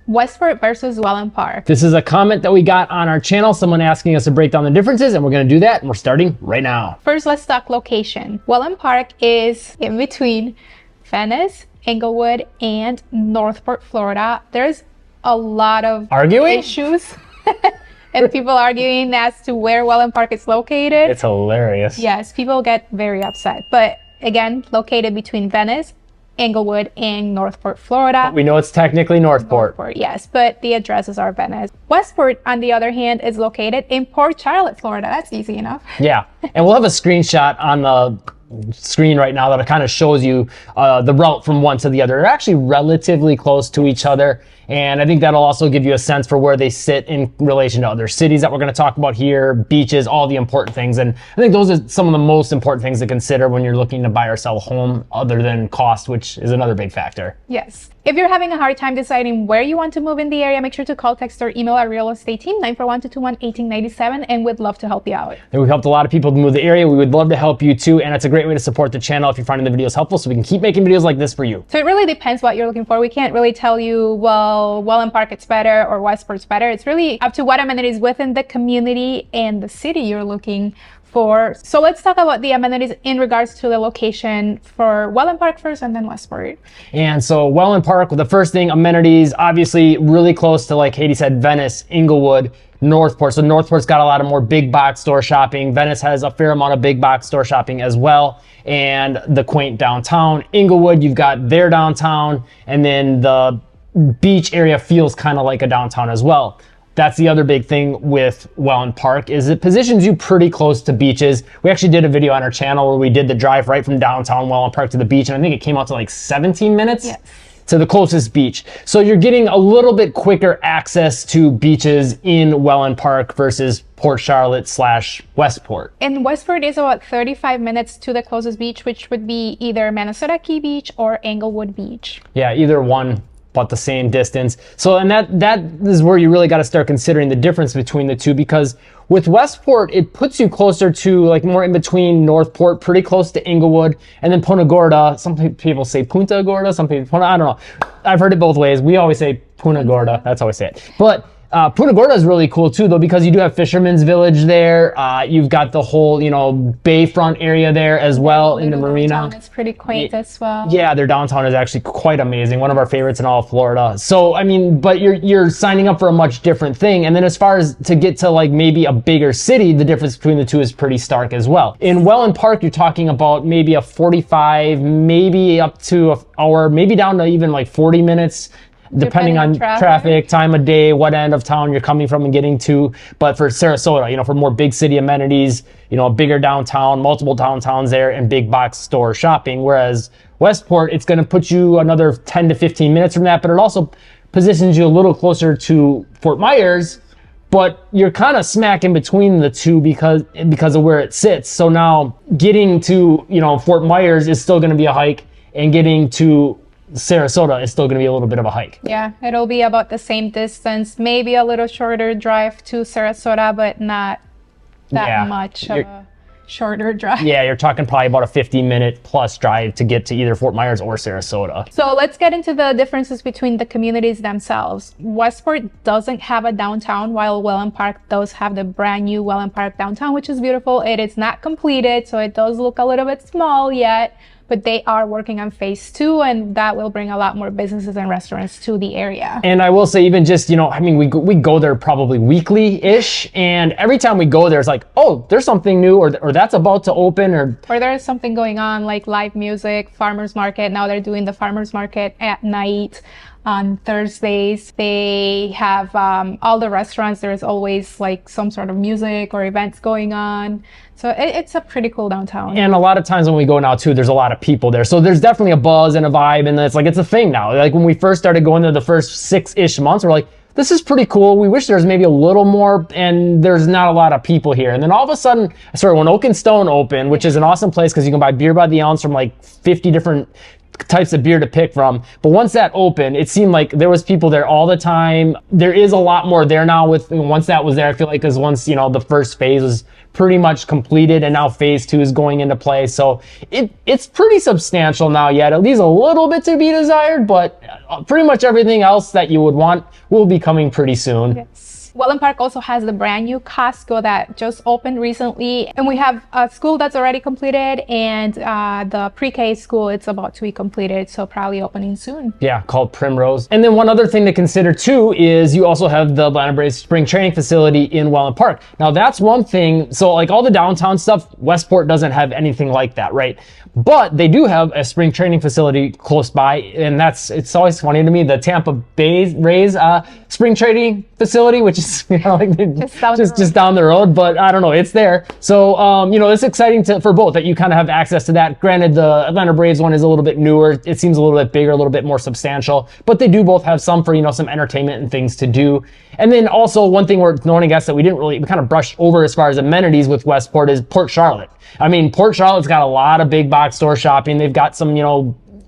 Westport versus Wellen Park. This is a comment that we got on our channel, someone asking us to break down the differences, and we're going to do that, and we're starting right now. First, let's talk location. Wellen Park is in between Venice, Inglewood, and Northport, Florida. There's a lot of issues and people arguing as to where Wellen Park is located. It's hilarious. Yes, people get very upset. But again, located between Venice, Inglewood, and Northport, Florida. But we know it's technically Northport. Yes, but the addresses are Venice. Westport, on the other hand, is located in Port Charlotte, Florida. That's easy enough. Yeah, and we'll have a screenshot on the screen right now that kind of shows you the route from one to the other. They're actually relatively close to each other, and I think that'll also give you a sense for where they sit in relation to other cities that we're going to talk about here, beaches, all the important things. And I think those are some of the most important things to consider when you're looking to buy or sell a home, other than cost, which is another big factor. Yes. If you're having a hard time deciding where you want to move in the area, make sure to call, text, or email our real estate team, 941-221-1897, and we'd love to help you out. And we've helped a lot of people to move the area. We would love to help you too, and it's a great way to support the channel if you're finding the videos helpful, so we can keep making videos like this for you. So it really depends what you're looking for. We can't really tell you, well, Wellen Park it's better or Westport's better. It's really up to what amenities within the community and the city you're looking for. So let's talk about the amenities in regards to the location for Wellen Park first and then Westport. And so Wellen Park, the first thing, amenities, obviously really close to, like Katie said, Venice, Inglewood, Northport. So Northport's got a lot of more big box store shopping. Venice has a fair amount of big box store shopping as well. And the quaint downtown. Inglewood, you've got their downtown, and then the beach area feels kind of like a downtown as well. That's the other big thing with Wellen Park, is it positions you pretty close to beaches. We actually did a video on our channel where we did the drive right from downtown Wellen Park to the beach, and I think it came out to like 17 minutes to the closest beach. So you're getting a little bit quicker access to beaches in Wellen Park versus Port Charlotte / Westport. And Westport is about 35 minutes to the closest beach, which would be either Minnesota Key Beach or Englewood Beach. Yeah, either one, about the same distance. So, and that is where you really got to start considering the difference between the two, because with Westport, it puts you closer to, like, more in between Northport, pretty close to Inglewood, and then Punta Gorda. Some people say Punta Gorda, some people, I don't know. I've heard it both ways. We always say Punta Gorda. That's how we say it. But Punta Gorda is really cool too, though, because you do have Fisherman's Village there. You've got the whole, bayfront area there as well in the marina. It's pretty quaint as well. Yeah, their downtown is actually quite amazing. One of our favorites in all of Florida. So, I mean, but you're signing up for a much different thing. And then as far as to get to like maybe a bigger city, the difference between the two is pretty stark as well. In Wellen Park, you're talking about maybe a 45, maybe up to an hour, maybe down to even like 40 minutes. Depending on traffic, time of day, what end of town you're coming from and getting to. But for Sarasota, for more big city amenities, a bigger downtown, multiple downtowns there, and big box store shopping. Whereas Westport, it's going to put you another 10 to 15 minutes from that, but it also positions you a little closer to Fort Myers, but you're kind of smack in between the two because of where it sits. So now getting to, Fort Myers is still going to be a hike, and getting to Sarasota is still going to be a little bit of a hike. Yeah, it'll be about the same distance, maybe a little shorter drive to Sarasota, but not that much of a shorter drive. Yeah, you're talking probably about a 50-minute plus drive to get to either Fort Myers or Sarasota. So let's get into the differences between the communities themselves. Westport doesn't have a downtown, while Wellen Park does have the brand new Wellen Park downtown, which is beautiful. It is not completed, so it does look a little bit small yet, but they are working on phase 2, and that will bring a lot more businesses and restaurants to the area. And I will say, even just, we go there probably weekly-ish, and every time we go there, it's like, oh, there's something new, or that's about to open, or there's something going on, like live music, farmers market. Now they're doing the farmers market at night. On Thursdays, they have all the restaurants. There's always like some sort of music or events going on. So it's a pretty cool downtown. And a lot of times when we go now too, there's a lot of people there. So there's definitely a buzz and a vibe, and it's a thing now. Like when we first started going there the first 6-ish months, we're like, this is pretty cool. We wish there was maybe a little more, and there's not a lot of people here. And then all of a sudden, when Oak and Stone opened, which is an awesome place because you can buy beer by the ounce from like 50 different types of beer to pick from. But once that opened, it seemed like there was people there all the time. There is a lot more there now. Once that was there, I feel like, because once, the first phase was pretty much completed, and now phase 2 is going into play. So it's pretty substantial now yet. It leaves a little bit to be desired, but pretty much everything else that you would want will be coming pretty soon. Yes. Wellen Park also has the brand new Costco that just opened recently, and we have a school that's already completed, and the pre-K school, it's about to be completed, so probably opening soon. Yeah, called Primrose. And then one other thing to consider too is you also have the Atlanta Braves spring training facility in Wellen Park. Now that's one thing. So like all the downtown stuff, Westport doesn't have anything like that, right? But they do have a spring training facility close by, and it's always funny to me, the Tampa Bay Rays spring training facility, which is like just down the road, but I don't know, it's there. So it's exciting for both, that you kind of have access to that. Granted, the Atlanta Braves one is a little bit newer. It seems a little bit bigger, a little bit more substantial, but they do both have some for some entertainment and things to do. And then also one thing we're throwing, I guess, that we kind of brushed over as far as amenities with Westport is Port Charlotte. I mean, Port Charlotte's got a lot of big box store shopping. They've got some,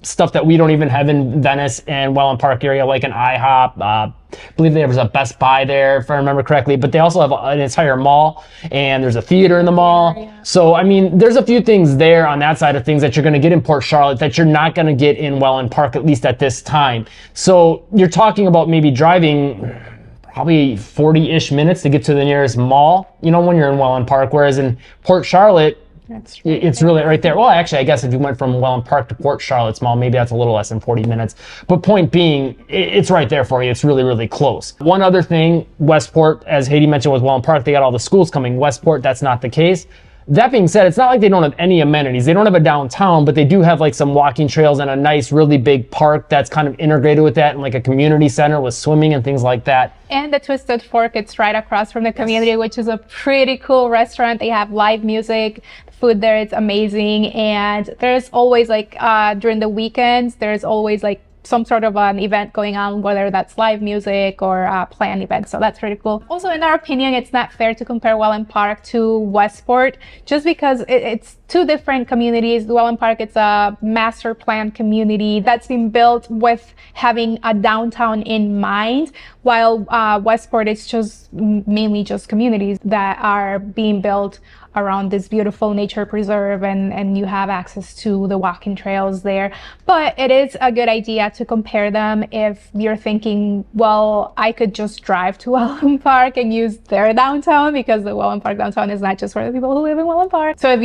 stuff that we don't even have in Venice and Wellen Park area, like an IHOP. I believe there was a Best Buy there, if I remember correctly. But they also have an entire mall, and there's a theater in the mall. Yeah. So, I mean, there's a few things there on that side of things that you're going to get in Port Charlotte that you're not going to get in Wellen Park, at least at this time. So you're talking about maybe driving probably 40-ish minutes to get to the nearest mall, when you're in Wellen Park, whereas in Port Charlotte, it's really right there. Well, actually, I guess if you went from Wellen Park to Port Charlotte's Mall, maybe that's a little less than 40 minutes. But point being, it's right there for you. It's really, really close. One other thing, Westport, as Haiti mentioned with Wellen Park, they got all the schools coming. Westport, that's not the case. That being said, it's not like they don't have any amenities. They don't have a downtown, but they do have like some walking trails and a nice, really big park that's kind of integrated with that, and like a community center with swimming and things like that. And the Twisted Fork, it's right across from the community, which is a pretty cool restaurant. They have live music. The food there, it's amazing. And there's always during the weekends, there's always some sort of an event going on, whether that's live music or planned events. So that's pretty cool. Also, in our opinion, it's not fair to compare Wellen Park to Westport, just because it's two different communities. Wellen Park, it's a master plan community that's been built with having a downtown in mind, while Westport is just mainly just communities that are being built around this beautiful nature preserve, and you have access to the walking trails there. But it is a good idea to compare them if you're thinking, well, I could just drive to Wellen Park and use their downtown, because the Wellen Park downtown is not just for the people who live in Wellen Park. So if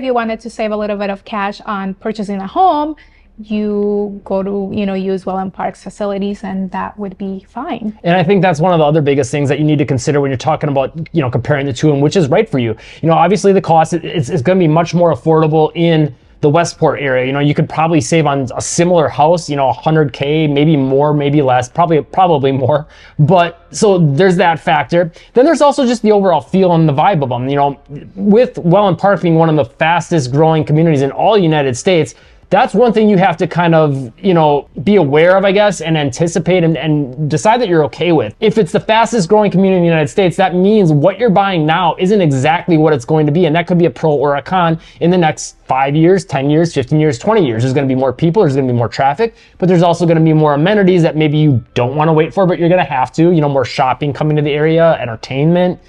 you wanted to save a little bit of cash on purchasing a home, you go to, use Wellen Park's facilities, and that would be fine. And I think that's one of the other biggest things that you need to consider when you're talking about, comparing the two and which is right for you. Obviously the cost is going to be much more affordable in the Westport area. You could probably save on a similar house, $100K, maybe more, maybe less, probably more. But so there's that factor. Then there's also just the overall feel and the vibe of them. With Wellen Park being one of the fastest growing communities in all United States, that's one thing you have to kind of, be aware of, I guess, and anticipate and decide that you're okay with. If it's the fastest growing community in the United States, that means what you're buying now isn't exactly what it's going to be. And that could be a pro or a con in the next 5 years, 10 years, 15 years, 20 years. There's going to be more people, there's going to be more traffic, but there's also going to be more amenities that maybe you don't want to wait for, but you're going to have to, more shopping coming to the area, entertainment,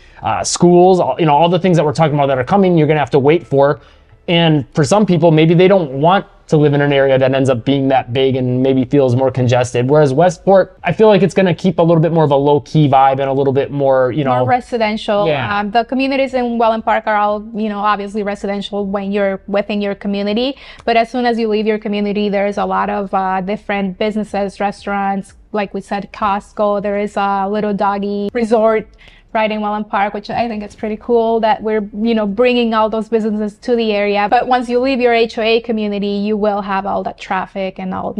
schools, all the things that we're talking about that are coming, you're going to have to wait for. And for some people, maybe they don't want to live in an area that ends up being that big and maybe feels more congested. Whereas Westport, I feel like it's going to keep a little bit more of a low-key vibe and a little bit more, more residential. Yeah. The communities in Wellen Park are all, obviously residential when you're within your community. But as soon as you leave your community, there's a lot of different businesses, restaurants, like we said, Costco. There is a Little Doggy Resort right in Wellen Park, which I think is pretty cool that we're, bringing all those businesses to the area. But once you leave your HOA community, you will have all that traffic and all,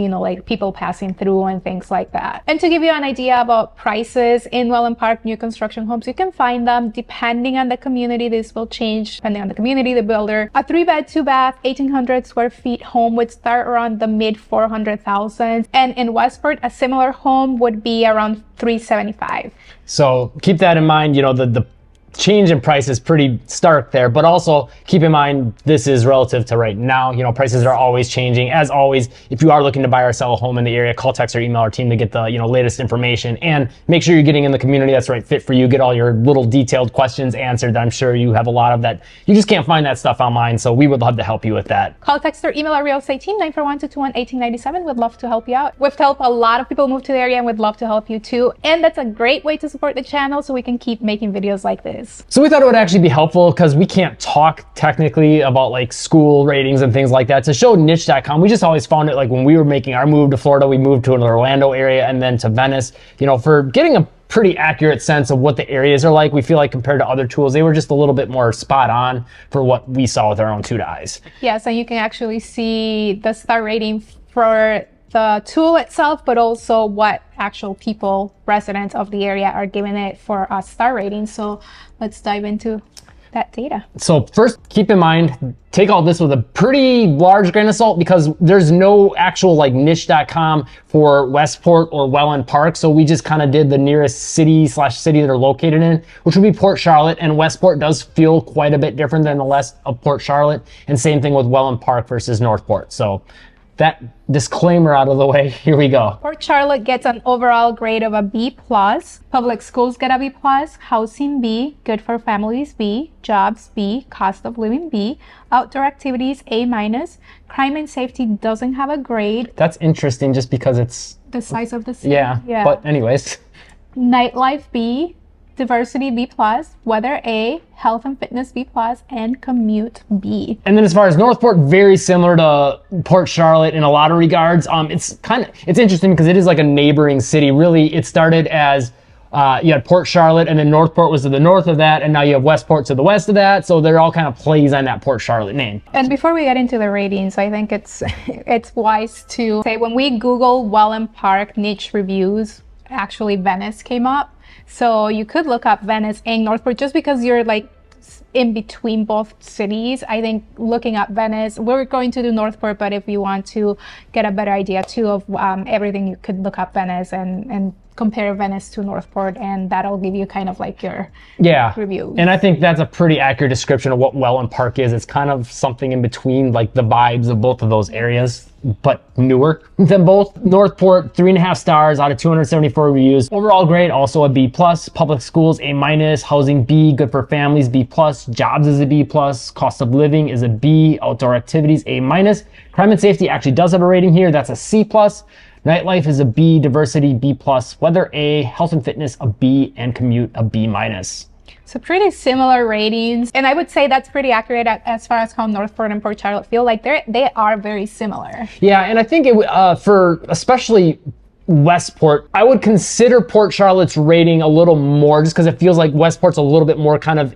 people passing through and things like that. And to give you an idea about prices in Wellen Park, new construction homes, you can find them depending on the community. This will change depending on the community, the builder. A 3-bed, 2-bath, 1,800 square feet home would start around the mid 400,000. And in Westport, a similar home would be around 375. So keep that in mind. The change in price is pretty stark there, but also keep in mind this is relative to right now. You know, prices are always changing. As always, if you are looking to buy or sell a home in the area, call, text, or email our team to get the latest information, and make sure you're getting in the community that's right fit for you. Get all your little detailed questions answered. I'm sure you have a lot of that. You just can't find that stuff online, so we would love to help you with that. Call, text, or email our real estate team 941-221-1897. We'd love to help you out. We've helped a lot of people move to the area, and we'd love to help you too. And that's a great way to support the channel so we can keep making videos like this. So we thought it would actually be helpful, because we can't talk technically about like school ratings and things like that, to show niche.com. We just always found it, like when we were making our move to Florida, we moved to an Orlando area and then to Venice, for getting a pretty accurate sense of what the areas are like. We feel like compared to other tools, they were just a little bit more spot on for what we saw with our own two eyes. Yes, and you can actually see the star rating for the tool itself, but also what actual people, residents of the area, are giving it for a star rating. So let's dive into that data. So first, keep in mind, take all this with a pretty large grain of salt, because there's no actual like niche.com for Westport or Wellen Park. So we just kind of did the nearest city / city they're located in, which would be Port Charlotte. And Westport does feel quite a bit different than the rest of Port Charlotte. And same thing with Wellen Park versus Northport. So that disclaimer out of the way, here we go. Port Charlotte gets an overall grade of a B+. Public schools get a B+. Housing B. Good for families B. Jobs B. Cost of living B. Outdoor activities A-. Crime and safety doesn't have a grade. That's interesting, just because it's the size of the city. Yeah. But anyways. Nightlife B. Diversity B+, weather A, health and fitness B+, and commute B. And then as far as Northport, very similar to Port Charlotte in a lot of regards. It's interesting because it is like a neighboring city. Really, it started as you had Port Charlotte, and then Northport was to the north of that, and now you have Westport to the west of that. So they're all kind of plays on that Port Charlotte name. And before we get into the ratings, I think it's wise to say, when we Google Wellen Park niche reviews, actually Venice came up. So you could look up Venice and Northport, just because you're like in between both cities. I think looking up Venice, we're going to do Northport, but if you want to get a better idea too of everything, you could look up Venice and compare Venice to Northport, and that'll give you kind of like your review. And I think that's a pretty accurate description of what Wellen Park is. It's kind of something in between, like the vibes of both of those areas, but newer than both. Northport, 3.5 stars out of 274 reviews. Overall grade, also a B+. Public schools, A-. Housing B. Good for families, B+. Jobs is a B+. Cost of living is a B. Outdoor activities, A-. Crime and safety actually does have a rating here. That's a C+. Nightlife is a B. Diversity, B+. Weather, A. Health and fitness, a B. And commute, a B-. So pretty similar ratings, and I would say that's pretty accurate as far as how Northport and Port Charlotte feel like. They are very similar. Yeah, and I think for especially Westport, I would consider Port Charlotte's rating a little more, just because it feels like Westport's a little bit more kind of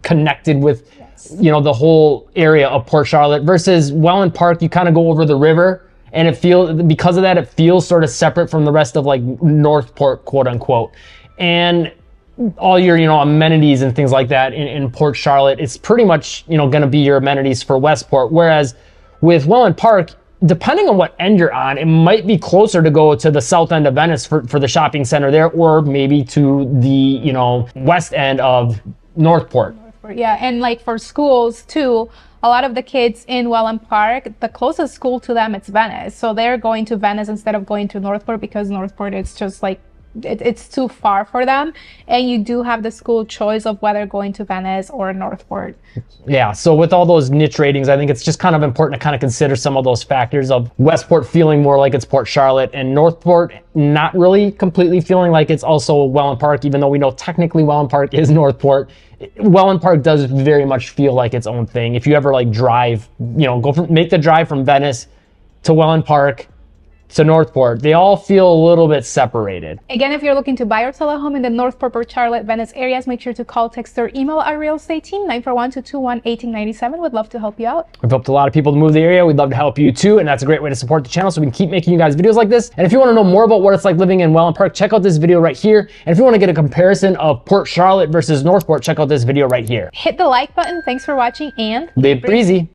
connected with the whole area of Port Charlotte, versus Wellen Park. You kind of go over the river, and because of that, it feels sort of separate from the rest of like Northport, quote unquote. And all your, amenities and things like that in Port Charlotte, it's pretty much, going to be your amenities for Westport. Whereas with Wellen Park, depending on what end you're on, it might be closer to go to the south end of Venice for the shopping center there, or maybe to the, west end of Northport. Yeah, and like for schools too, a lot of the kids in Wellen Park, the closest school to them is Venice. So they're going to Venice instead of going to Northport, because Northport is just like, it's too far for them. And you do have the school choice of whether going to Venice or Northport. Yeah, so with all those niche ratings, I think it's just kind of important to kind of consider some of those factors of Westport feeling more like it's Port Charlotte, and Northport not really completely feeling like it's also Wellen Park, even though we know technically Wellen Park is Northport. Wellen Park does very much feel like its own thing. If you ever like drive, make the drive from Venice to Wellen Park to Northport, they all feel a little bit separated. Again, if you're looking to buy or sell a home in the Northport, Port Charlotte, Venice areas, make sure to call, text, or email our real estate team, 941-221-1897. We'd love to help you out. We've helped a lot of people to move the area. We'd love to help you too, and that's a great way to support the channel so we can keep making you guys videos like this. And if you want to know more about what it's like living in Wellen Park, check out this video right here. And if you want to get a comparison of Port Charlotte versus Northport, check out this video right here. Hit the like button. Thanks for watching, and live breezy.